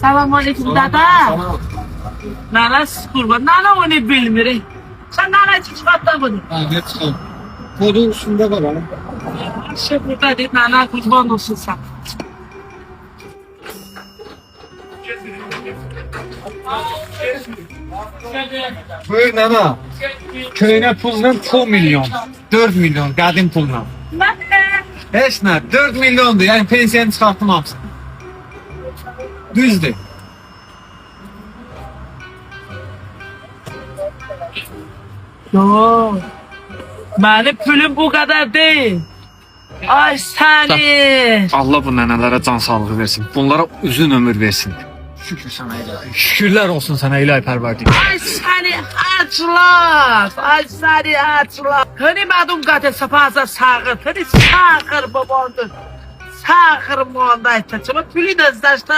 Selamünaleyküm dada. Nana kurban. Nana onu bilmiyor. Sen nana çıkarttın bunu. Ha, ne çıkalım? Kodun üstünde var hanım. Şey burada değil nana kurban olsun sen. Buyur nana. Köyüne pulla 2 milyon. 4 milyon qədim pulla. Ne? Heç nə, 4 milyondur. Yəni pensiyanı çıxartdım hamısı. Düzdür. Yok. Benim pülüm bu kadar değil. Ay seni. Allah bu nənələrə can sağlığı versin. Bunlara uzun ömür versin. Şükür sana ilahi. Şükürlər olsun sana ilahi pərverdik. Ay seni açlar. Ay seni açlar. Hani madem kadar sapaza sağır. Hani sağır babandır. Sağır muanda ettim. Pülü de zaçta.